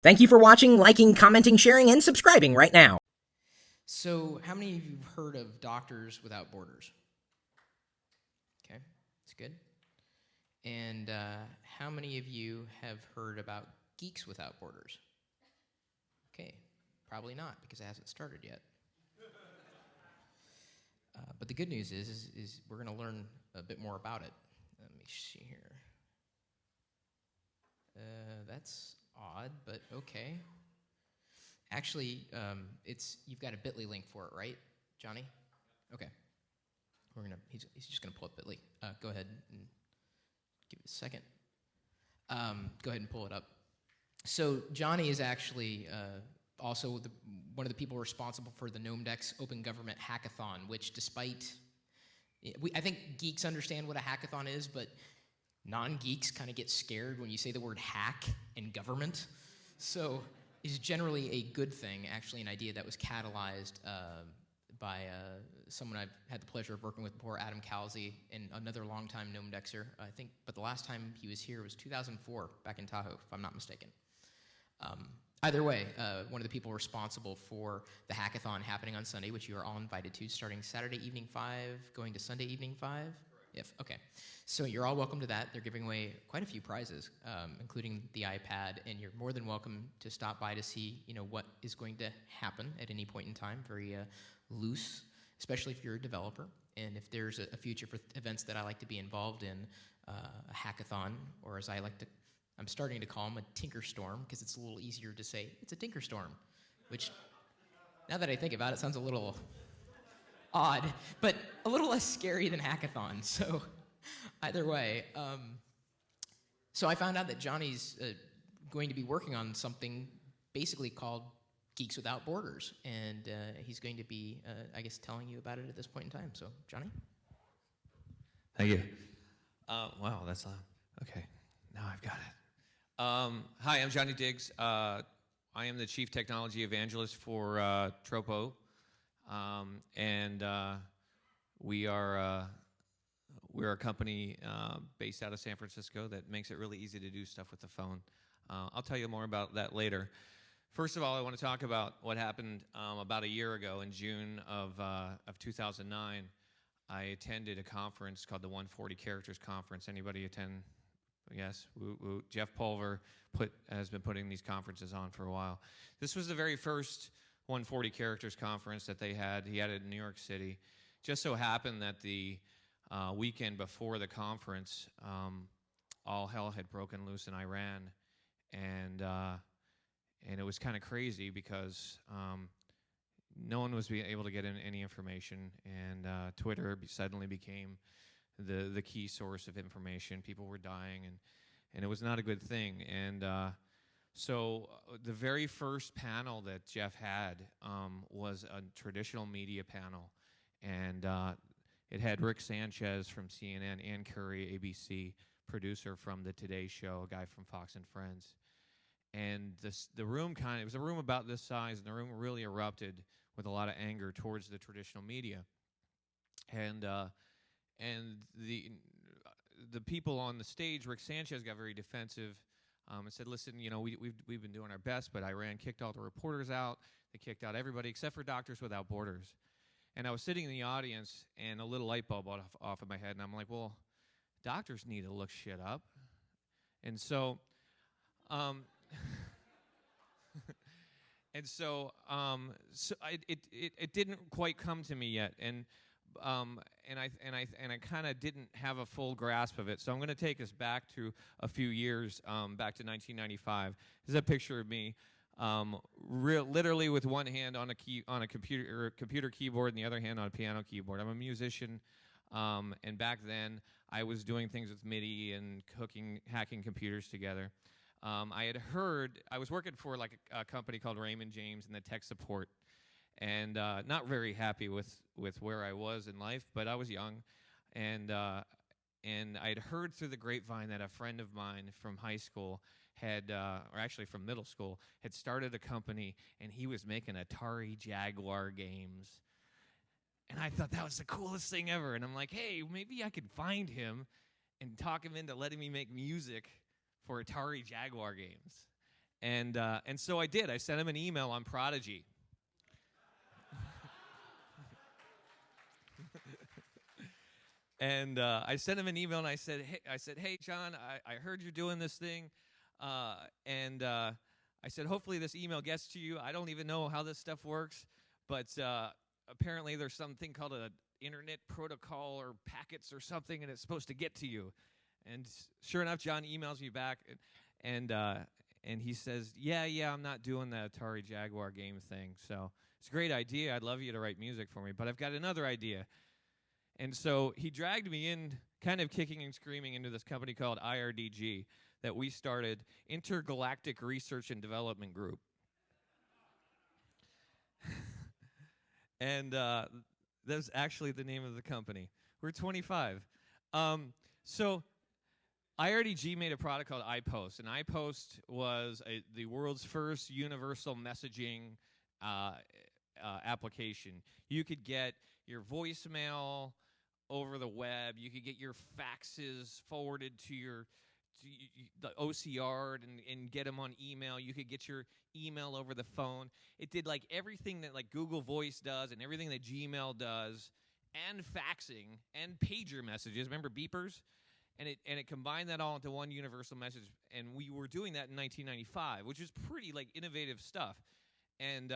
Thank you for watching, liking, commenting, sharing, and subscribing right now. So, how many of you have heard of Doctors Without Borders? Okay, that's good. And how many of you have heard about Geeks Without Borders? Okay, probably not because it hasn't started yet. But the good news is we're going to learn a bit more about it. Let me see here. That's odd, but okay. Actually, you've got a Bitly link for it, right, Johnny? Okay. He's just gonna pull up Bitly. Go ahead and give it a second. Go ahead and pull it up. So Johnny is actually also one of the people responsible for the GnomeDex Open Government Hackathon, which I think geeks understand what a hackathon is, but non-geeks kind of get scared when you say the word hack and government. So it's generally a good thing, actually an idea that was catalyzed by someone I've had the pleasure of working with before, Adam Calzi, and another longtime GnomeDexer, I think, but the last time he was here was 2004, back in Tahoe, if I'm not mistaken. Either way, one of the people responsible for the hackathon happening on Sunday, which you are all invited to, starting Saturday evening 5, going to Sunday evening 5? If okay. So you're all welcome to that. They're giving away quite a few prizes, including the iPad, and you're more than welcome to stop by to see, what is going to happen at any point in time. Very loose, especially if you're a developer. And if there's a future for events that I like to be involved in, a hackathon, or as I'm starting to call them a Tinker Storm, because it's a little easier to say, it's a Tinker Storm, which, now that I think about it, sounds a little odd, but a little less scary than hackathon. So either way, so I found out that Johnny's going to be working on something basically called Geeks Without Borders, and he's going to be, I guess, telling you about it at this point in time. So, Johnny? Thank you. Wow, that's loud. Okay, now I've got it. Hi, I'm Johnny Diggz. I am the Chief Technology Evangelist for Tropo. We're a company based out of San Francisco that makes it really easy to do stuff with the phone. I'll tell you more about that later. First of all, I want to talk about what happened about a year ago in June of 2009. I attended a conference called the 140 Characters Conference. Anybody attend? Yes. Jeff Pulver has been putting these conferences on for a while. This was the very first 140 Characters Conference that they had. He had it in New York City. Just so happened that the weekend before the conference, all hell had broken loose in Iran, and it was kind of crazy because no one was able to get any information, and Twitter suddenly became the key source of information. People were dying, and it was not a good thing. And so the very first panel that Jeff had was a traditional media panel, and it had Rick Sanchez from CNN, Ann Curry, ABC, producer from The Today Show, a guy from Fox and Friends. And the room it was a room about this size, and the room really erupted with a lot of anger towards the traditional media. And the people on the stage, Rick Sanchez got very defensive and said, listen, we've been doing our best, but Iran kicked all the reporters out. They kicked out everybody except for Doctors Without Borders. And I was sitting in the audience, and a little light bulb went off in my head, and I'm like, well, doctors need to look shit up. And so it didn't quite come to me yet, and I kind of didn't have a full grasp of it. So I'm going to take us back to a few years, back to 1995. This is a picture of me, literally with one hand on a computer keyboard and the other hand on a piano keyboard. I'm a musician, and back then I was doing things with MIDI and hacking computers together. I was working for like a company called Raymond James in the tech support, and not very happy with where I was in life, but I was young, and I'd heard through the grapevine that a friend of mine from high school or actually from middle school, had started a company, and he was making Atari Jaguar games. And I thought that was the coolest thing ever. And I'm like, hey, maybe I could find him and talk him into letting me make music for Atari Jaguar games. And so I did. I sent him an email on Prodigy. And I sent him an email, and I said, hey, John, I heard you're doing this thing, and I said, hopefully this email gets to you. I don't even know how this stuff works, but apparently there's something called an internet protocol or packets or something, and it's supposed to get to you. And sure enough, John emails me back, and he says, yeah, I'm not doing the Atari Jaguar game thing. So it's a great idea. I'd love you to write music for me, but I've got another idea. And so he dragged me in, kind of kicking and screaming, into this company called IRDG that we started, Intergalactic Research and Development Group. And that's actually the name of the company. We're 25. So IRDG made a product called iPost, and iPost was the world's first universal messaging application. You could get your voicemail over the web. You could get your faxes forwarded to the OCR and get them on email. You could get your email over the phone. It did like everything that like Google Voice does and everything that Gmail does, and faxing and pager messages. Remember beepers? And it combined that all into one universal message. And we were doing that in 1995, which is pretty like innovative stuff. And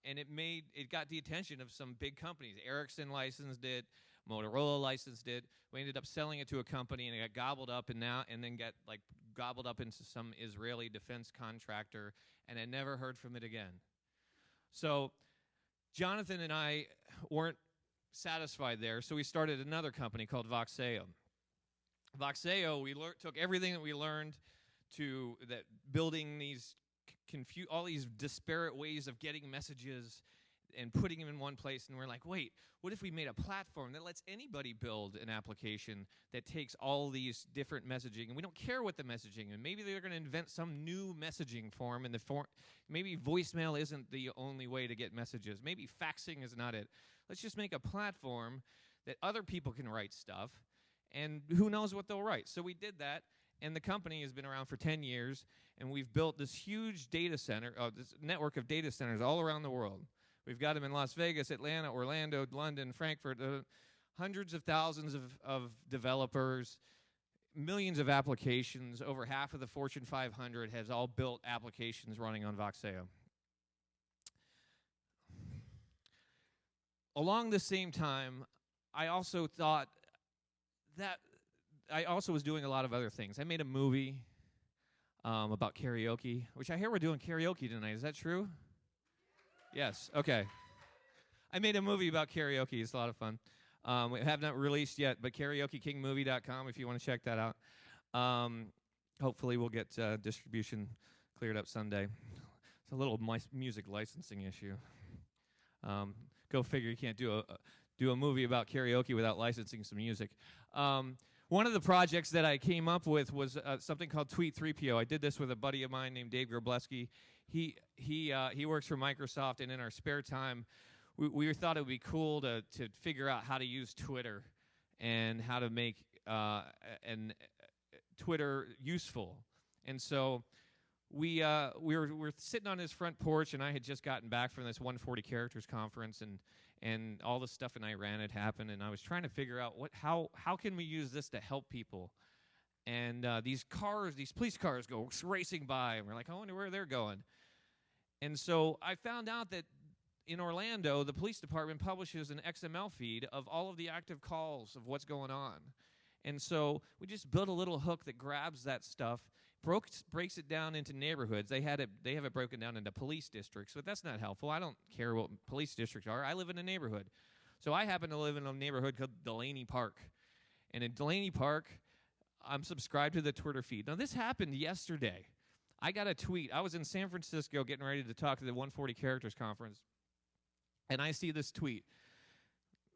it got the attention of some big companies. Ericsson licensed it. Motorola licensed it. We ended up selling it to a company, and it got gobbled up, and then got like gobbled up into some Israeli defense contractor, and I never heard from it again. So Jonathan and I weren't satisfied there, so we started another company called Voxeo. Voxeo, we took everything that we learned to that building these all these disparate ways of getting messages and putting them in one place, and we're like, wait, what if we made a platform that lets anybody build an application that takes all these different messaging, and we don't care what the messaging, and maybe they're going to invent some new messaging form, and maybe voicemail isn't the only way to get messages, maybe faxing is not it. Let's just make a platform that other people can write stuff, and who knows what they'll write. So we did that, and the company has been around for 10 years, and we've built this huge data center, this network of data centers all around the world. We've got them in Las Vegas, Atlanta, Orlando, London, Frankfurt, hundreds of thousands of developers, millions of applications. Over half of the Fortune 500 has all built applications running on Voxeo. Along the same time, I also thought that I also was doing a lot of other things. I made a movie about karaoke, which I hear we're doing karaoke tonight. Is that true? Yes, okay. I made a movie about karaoke. It's a lot of fun. We have not released yet, but karaokekingmovie.com if you want to check that out. Hopefully we'll get distribution cleared up Sunday. It's a little music licensing issue. Go figure, you can't do a movie about karaoke without licensing some music. One of the projects that I came up with was something called Tweet 3PO. I did this with a buddy of mine named Dave Grableski. He works for Microsoft, and in our spare time, we thought it would be cool to figure out how to use Twitter and how to make Twitter useful. And so we were sitting on his front porch, and I had just gotten back from this 140 characters conference, and all the stuff in Iran had happened, and I was trying to figure out how can we use this to help people. And these police cars go racing by, and we're like, I wonder where they're going. And so I found out that in Orlando, the police department publishes an XML feed of all of the active calls of what's going on. And so we just built a little hook that grabs that stuff, breaks it down into neighborhoods. They have it broken down into police districts, but that's not helpful. I don't care what police districts are. I live in a neighborhood. So I happen to live in a neighborhood called Delaney Park. And in Delaney Park, I'm subscribed to the Twitter feed. Now, this happened yesterday. I got a tweet. I was in San Francisco getting ready to talk to the 140 Characters Conference, and I see this tweet.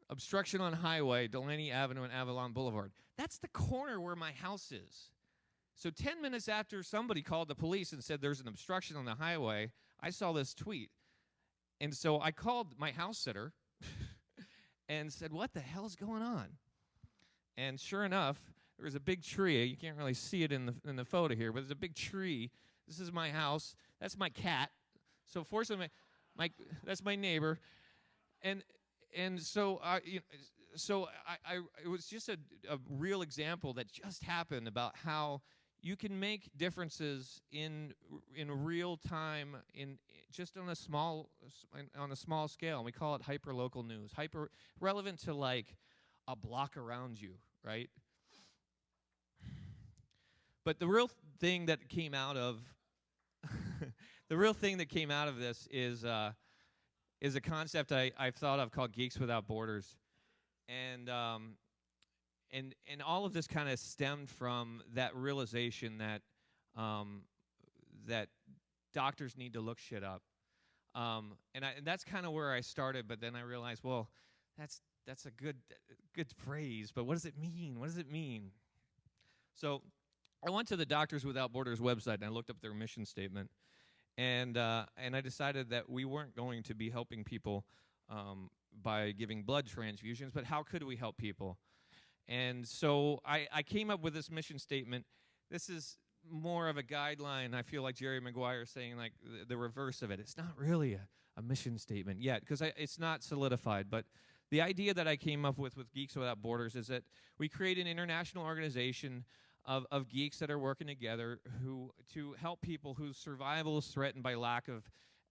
Obstruction on highway, Delaney Avenue and Avalon Boulevard. That's the corner where my house is. So 10 minutes after somebody called the police and said there's an obstruction on the highway, I saw this tweet. And so I called my house sitter and said, what the hell is going on? And sure enough, there was a big tree. You can't really see it in the photo here, but there's a big tree. This is my house. That's my cat. So fortunately, that's my neighbor, and so it was just a real example that just happened about how you can make differences in real time just on a small scale. And we call it hyper-local news, hyper relevant to like a block around you, right? But the real thing that came out of this is a concept I've thought of called Geeks Without Borders, and all of this kind of stemmed from that realization that that doctors need to look shit up, and that's kind of where I started. But then I realized, well, that's a good phrase, but what does it mean? What does it mean? So I went to the Doctors Without Borders website and I looked up their mission statement, and I decided that we weren't going to be helping people by giving blood transfusions, but how could we help people? And so I came up with this mission statement. This is more of a guideline. I feel like Jerry Maguire saying like the reverse of it. It's not really a mission statement yet because it's not solidified. But the idea that I came up with Geeks Without Borders is that we create an international organization of geeks that are working together to help people whose survival is threatened by lack of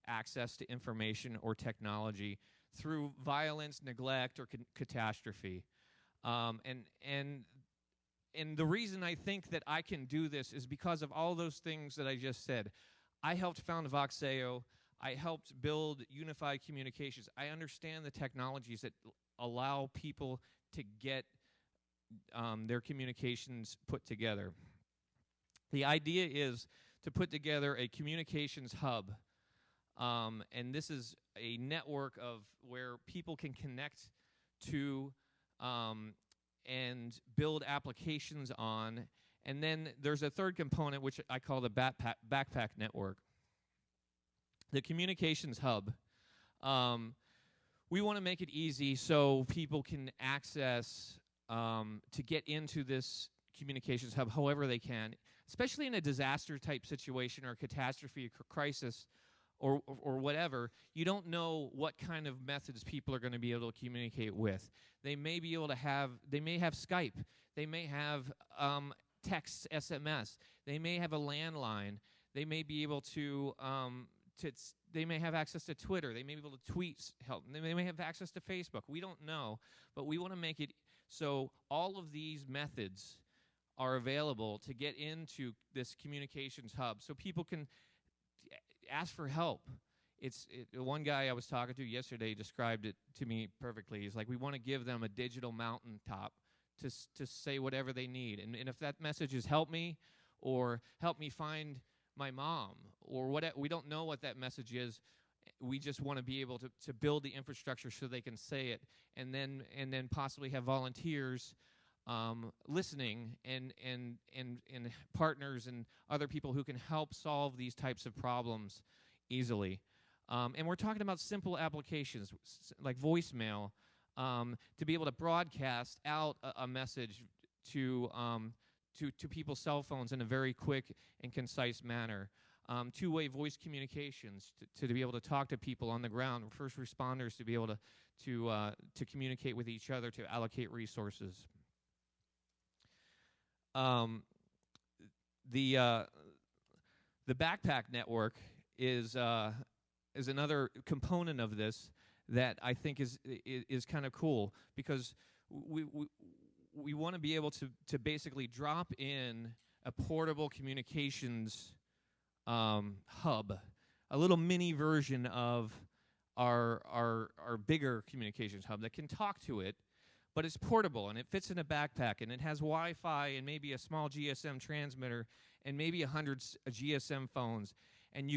access to information or technology through violence, neglect, or catastrophe. And the reason I think that I can do this is because of all those things that I just said. I helped found Voxeo. I helped build unified communications. I understand the technologies that allow people to get their communications put together. The idea is to put together a communications hub, and this is a network of where people can connect to and build applications on. And then there's a third component, which I call the backpack network. The communications hub. We want to make it easy so people can access to get into this communications hub however they can, especially in a disaster-type situation or a catastrophe or crisis or whatever. You don't know what kind of methods people are going to be able to communicate with. They may be able to have Skype. They may have text, SMS. They may have a landline. They may be able to they may have access to Twitter. They may be able to tweet help. They may have access to Facebook. We don't know, but we want to make it so all of these methods are available to get into this communications hub so people can ask for help. One guy I was talking to yesterday described it to me perfectly. He's like, we want to give them a digital mountaintop to say whatever they need. And if that message is help me or help me find my mom or whatever, we don't know what that message is. We just want to be able to build the infrastructure so they can say it, and then possibly have volunteers listening and partners and other people who can help solve these types of problems easily. And we're talking about simple applications like voicemail to be able to broadcast out a message to people's cell phones in a very quick and concise manner. Two-way voice communications to be able to talk to people on the ground, first responders to be able to communicate with each other, to allocate resources. The backpack network is another component of this that I think is kind of cool, because we want to be able to basically drop in a portable communications hub, a little mini version of our bigger communications hub that can talk to it, but it's portable and it fits in a backpack and it has Wi-Fi and maybe a small GSM transmitter and maybe 100 GSM phones. And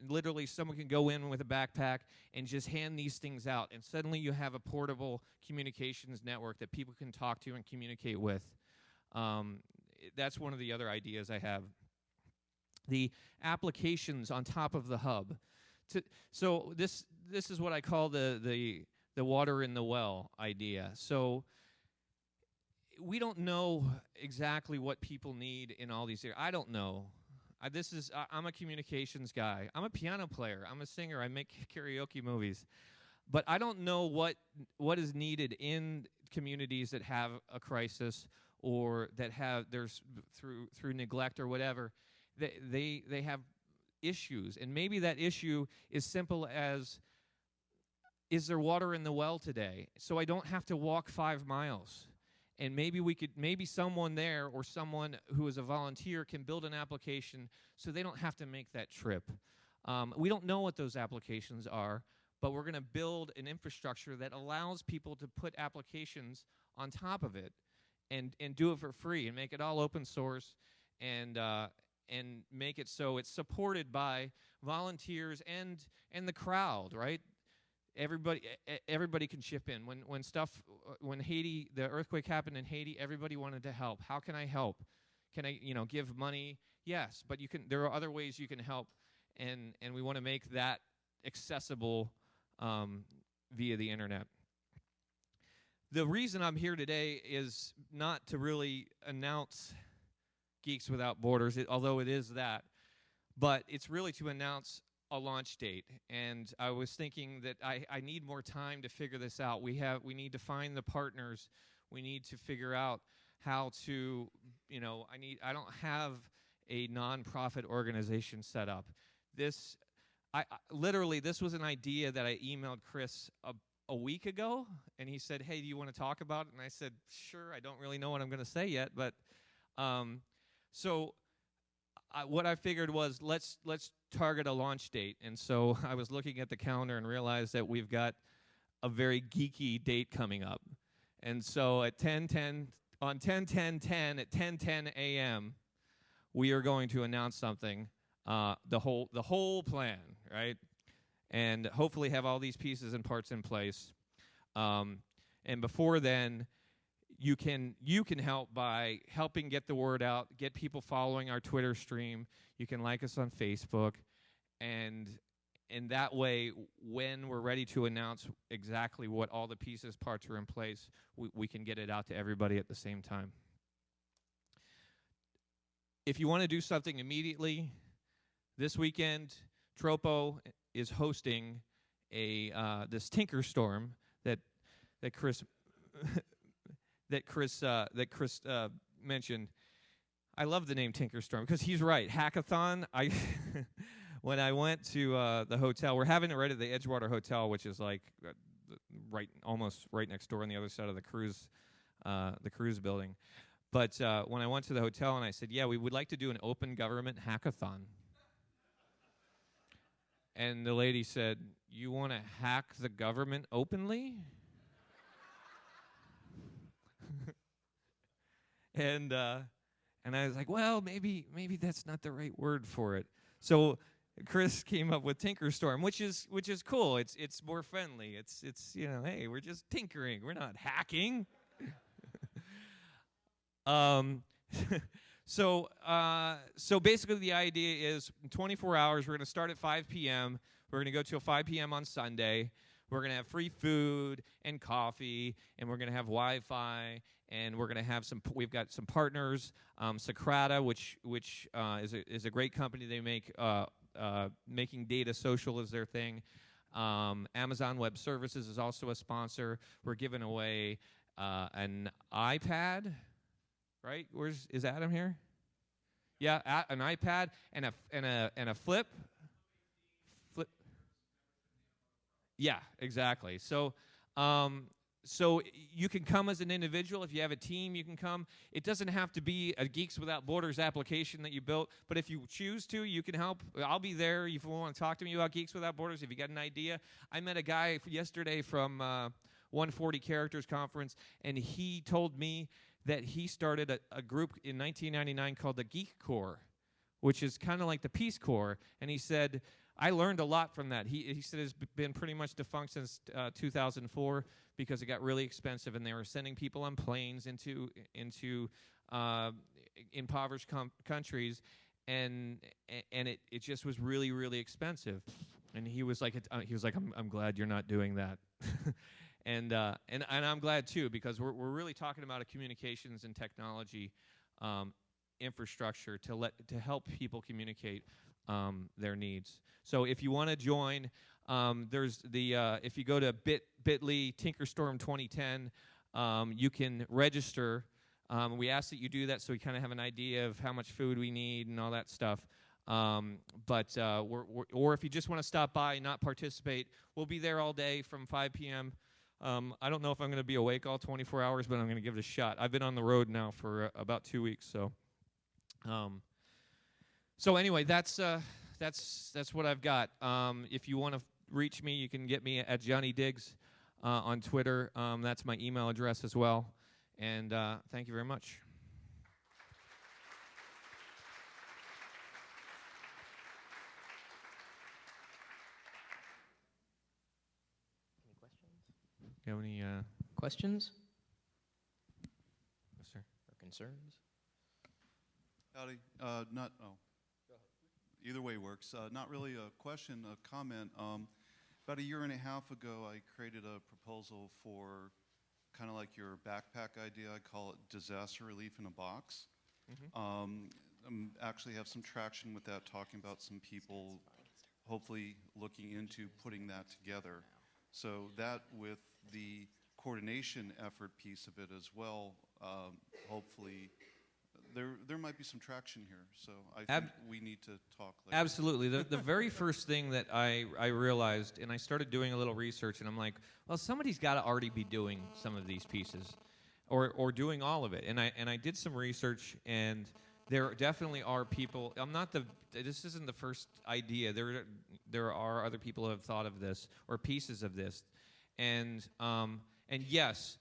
literally someone can go in with a backpack and just hand these things out, and suddenly you have a portable communications network that people can talk to and communicate with. That's one of the other ideas I have. The applications on top of the hub. So this is what I call the water in the well idea. So we don't know exactly what people need in all these areas. I don't know. I'm a communications guy. I'm a piano player. I'm a singer. I make karaoke movies. But I don't know what is needed in communities that have a crisis or that have there's through neglect or whatever. They have issues, and maybe that issue is simple as, is there water in the well today? So I don't have to walk 5 miles. And maybe someone there or someone who is a volunteer can build an application so they don't have to make that trip. We don't know what those applications are, but we're going to build an infrastructure that allows people to put applications on top of it and do it for free and make it all open source and make it so it's supported by volunteers and the crowd, right? Everybody can chip in. When Haiti, the earthquake happened in Haiti, everybody wanted to help. How can I help? Can I, give money? Yes, but there are other ways you can help, and we want to make that accessible via the internet. The reason I'm here today is not to really announce Geeks Without Borders, although it is that, but it's really to announce a launch date. And I was thinking that I need more time to figure this out. We need to find the partners. We need to figure out how to, I don't have a nonprofit organization set up. This was an idea that I emailed Chris a week ago, and he said, "Hey, do you want to talk about it?" And I said, "Sure." I don't really know what I'm going to say yet, but what I figured was let's target a launch date. And so I was looking at the calendar and realized that we've got a very geeky date coming up. And so at 10:10 on 10:10 at 10:10 a.m. we are going to announce something, the whole plan, right? And hopefully have all these pieces and parts in place. And before then, you can help by helping get the word out, get people following our Twitter stream. You can like us on Facebook, and that way, when we're ready to announce exactly what all the pieces, parts are in place, we can get it out to everybody at the same time. If you want to do something immediately, this weekend, Tropo is hosting this Tinker Storm that Chris mentioned. I love the name Tinker Storm because he's right. Hackathon. When I went to the hotel, we're having it right at the Edgewater Hotel, which is like almost right next door on the other side of the cruise building. But when I went to the hotel and I said, "Yeah, we would like to do an open government hackathon," and the lady said, "You want to hack the government openly?" And I was like, well, maybe that's not the right word for it. So Chris came up with Tinkerstorm, which is cool. It's more friendly. It's hey, we're just tinkering. We're not hacking. So basically the idea is in 24 hours we're going to start at 5 p.m. We're going to go till 5 p.m. on Sunday. We're going to have free food and coffee, and we're going to have Wi-Fi, and we're going to have we've got some partners, Socrata, which is a great company. They make making data social is their thing. Amazon Web Services is also a sponsor. We're giving away an iPad, right? Is Adam here? Yeah, an iPad and a flip. Yeah, exactly. So you can come as an individual. If you have a team, you can come. It doesn't have to be a Geeks Without Borders application that you built, but if you choose to, you can help. I'll be there if you want to talk to me about Geeks Without Borders, if you got an idea. I met a guy yesterday from 140 Characters Conference, and he told me that he started a group in 1999 called the Geek Corps, which is kind of like the Peace Corps, and he said, I learned a lot from that. He said it's been pretty much defunct since 2004 because it got really expensive, and they were sending people on planes into impoverished countries, and it just was really, really expensive. And he was like, I'm glad you're not doing that, and I'm glad too, because we're really talking about a communications and technology infrastructure to help people communicate their needs. So if you want to join, there's the if you go to bit.ly Tinkerstorm 2010, you can register. We ask that you do that so we kind of have an idea of how much food we need and all that stuff. Or if you just want to stop by and not participate, we'll be there all day from 5 p.m. I don't know if I'm going to be awake all 24 hours, but I'm going to give it a shot. I've been on the road now for about 2 weeks, so. So anyway, that's what I've got. If you want to reach me, you can get me at Johnny Diggz on Twitter. That's my email address as well. And thank you very much. You have any Questions yes, sir. or concerns? Howdy. Either way works. Not really a question, a comment. About a year and a half ago, I created a proposal for kind of like your backpack idea. I call it disaster relief in a box. Actually have some traction with that, talking about some people hopefully looking into putting that together. So that with the coordination effort piece of it as well, hopefully there might be some traction here. So I think we need to talk later. Absolutely. The very first thing that I realized, and I started doing a little research, and I'm like, well, somebody's got to already be doing some of these pieces, or doing all of it. And I did some research, and there definitely are people. This isn't the first idea. There are other people who have thought of this or pieces of this, and yes.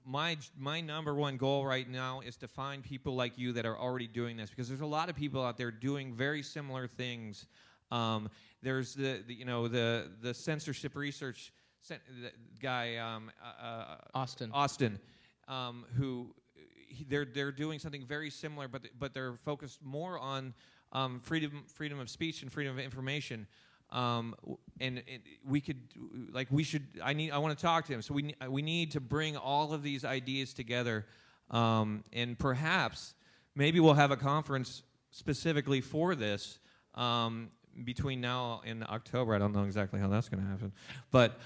My number one goal right now is to find people like you that are already doing this, because there's a lot of people out there doing very similar things. There's the censorship research guy, Austin, who they're doing something very similar, but they're focused more on freedom of speech and freedom of information. And we could, like, I want to talk to him. So we need to bring all of these ideas together, and perhaps maybe we'll have a conference specifically for this between now and October. I don't know exactly how that's going to happen, but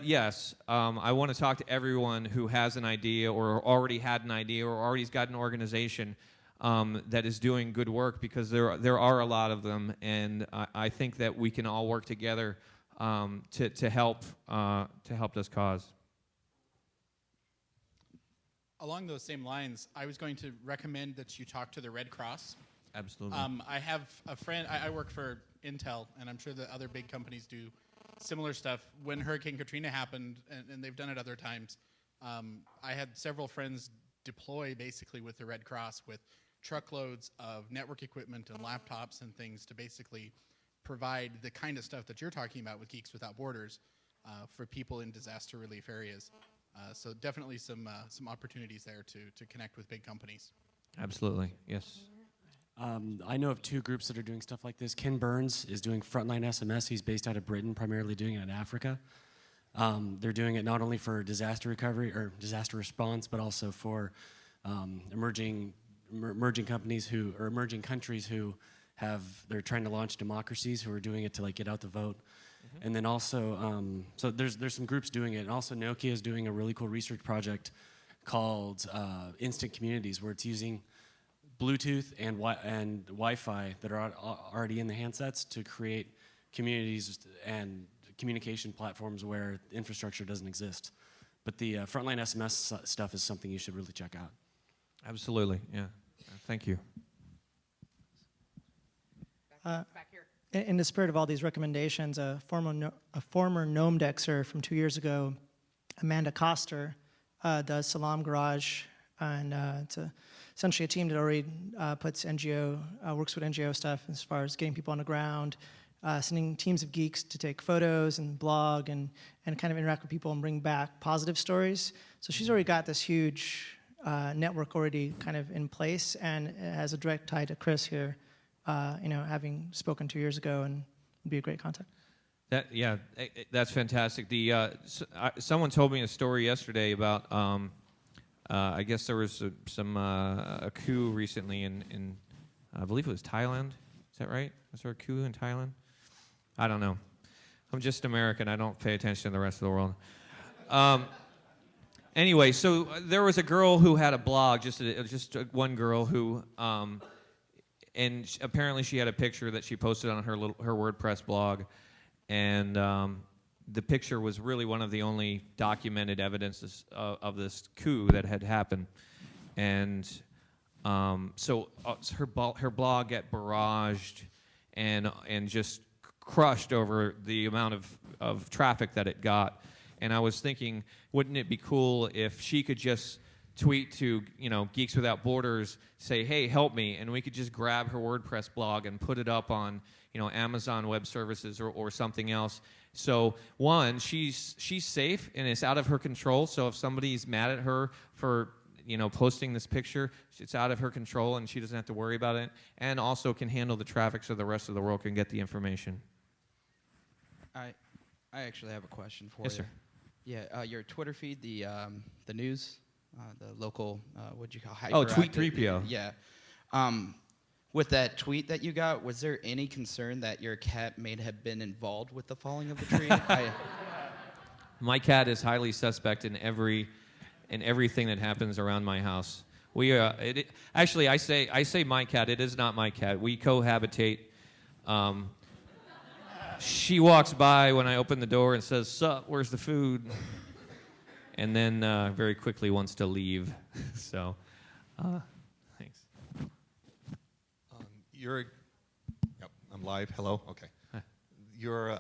yes, I want to talk to everyone who has an idea or already had an idea or already's got an organization that is doing good work, because there are a lot of them, and I think that we can all work together to help this cause. Along those same lines, I was going to recommend that you talk to the Red Cross. Absolutely. I have a friend. I work for Intel, and I'm sure that other big companies do similar stuff. When Hurricane Katrina happened, and they've done it other times, I had several friends deploy basically with the Red Cross with truckloads of network equipment and laptops and things to basically provide the kind of stuff that you're talking about with Geeks Without Borders for people in disaster relief areas. So definitely some opportunities there to connect with big companies. Absolutely, yes. I know of two groups that are doing stuff like this. Ken Burns is doing Frontline SMS. He's based out of Britain, primarily doing it in Africa. They're doing it not only for disaster recovery or disaster response, but also for emerging companies or emerging countries who they're trying to launch democracies, who are doing it to like get out the vote. Mm-hmm. And then also, so there's some groups doing it. And also Nokia is doing a really cool research project called Instant Communities, where it's using Bluetooth and Wi-Fi that are already in the handsets to create communities and communication platforms where infrastructure doesn't exist. But the Frontline SMS stuff is something you should really check out. Absolutely, yeah. Thank you. Back here. In the spirit of all these recommendations, a former Gnomedexer from 2 years ago, Amanda Koster, does Salam Garage, and it's essentially a team that already works with NGO stuff as far as getting people on the ground, sending teams of geeks to take photos and blog and kind of interact with people and bring back positive stories. So she's already got this huge network already kind of in place, and it has a direct tie to Chris here, having spoken 2 years ago, and would be a great contact. That's fantastic. Someone told me a story yesterday about I guess there was a coup recently in I believe it was Thailand. Is that right? Was there a coup in Thailand? I don't know. I'm just American. I don't pay attention to the rest of the world. Anyway, so there was a girl who had a blog, just one girl who, and apparently she had a picture that she posted on her WordPress blog, and the picture was really one of the only documented evidences of this coup that had happened, and so her blog got barraged and just crushed over the amount of traffic that it got. And I was thinking, wouldn't it be cool if she could just tweet to, Geeks Without Borders, say, hey, help me, and we could just grab her WordPress blog and put it up on, Amazon Web Services or something else. So, one, she's safe and it's out of her control. So if somebody's mad at her for, posting this picture, it's out of her control and she doesn't have to worry about it. And also can handle the traffic so the rest of the world can get the information. I actually have a question for Yes, you. sir. Yeah, your Twitter feed, the news, the local, what'd you call it? Oh, Tweet 3PO. Yeah. With that tweet that you got, was there any concern that your cat may have been involved with the falling of the tree? My cat is highly suspect in everything that happens around my house. Actually, I say my cat. It is not my cat. We cohabitate. She walks by when I open the door and says, "Sup, where's the food?" And then very quickly wants to leave. So, thanks. Yep, I'm live. Hello. Okay. Hi. Your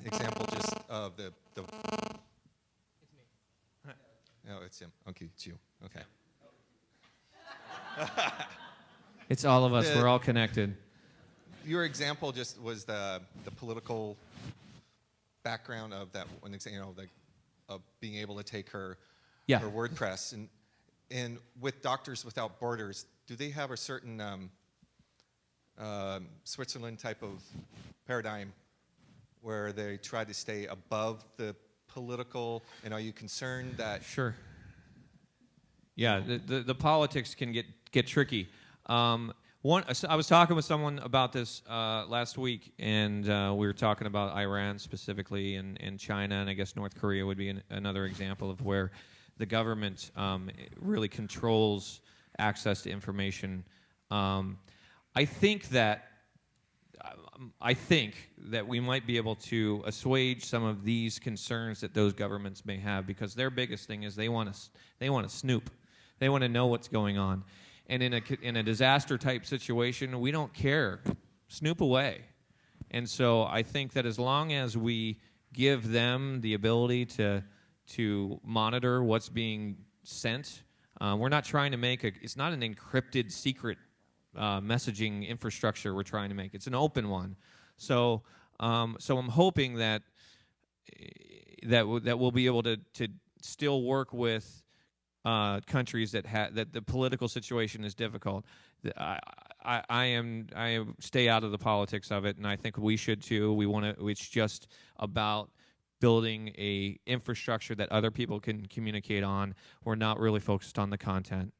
example just of the. It's me. No, it's him. Okay, it's you. Okay. It's all of us. We're all connected. Your example just was the political background of that one example, of being able to take her WordPress and with Doctors Without Borders, do they have a certain Switzerland type of paradigm where they try to stay above the political? And are you concerned that? Sure. Yeah, the politics can get tricky. I was talking with someone about this last week, and we were talking about Iran specifically, and China, and I guess North Korea would be another example of where the government really controls access to information. I think that we might be able to assuage some of these concerns that those governments may have, because their biggest thing is they want to snoop, they want to know what's going on. And in a disaster type situation, we don't care. Snoop away. And so I think that as long as we give them the ability to monitor what's being sent, we're not trying to make it's not an encrypted secret messaging infrastructure we're trying to make. It's an open one. So I'm hoping that we'll be able to still work with countries that the political situation is difficult. I stay out of the politics of it, and I think we should too. It's just about building a infrastructure that other people can communicate on. We're not really focused on the content.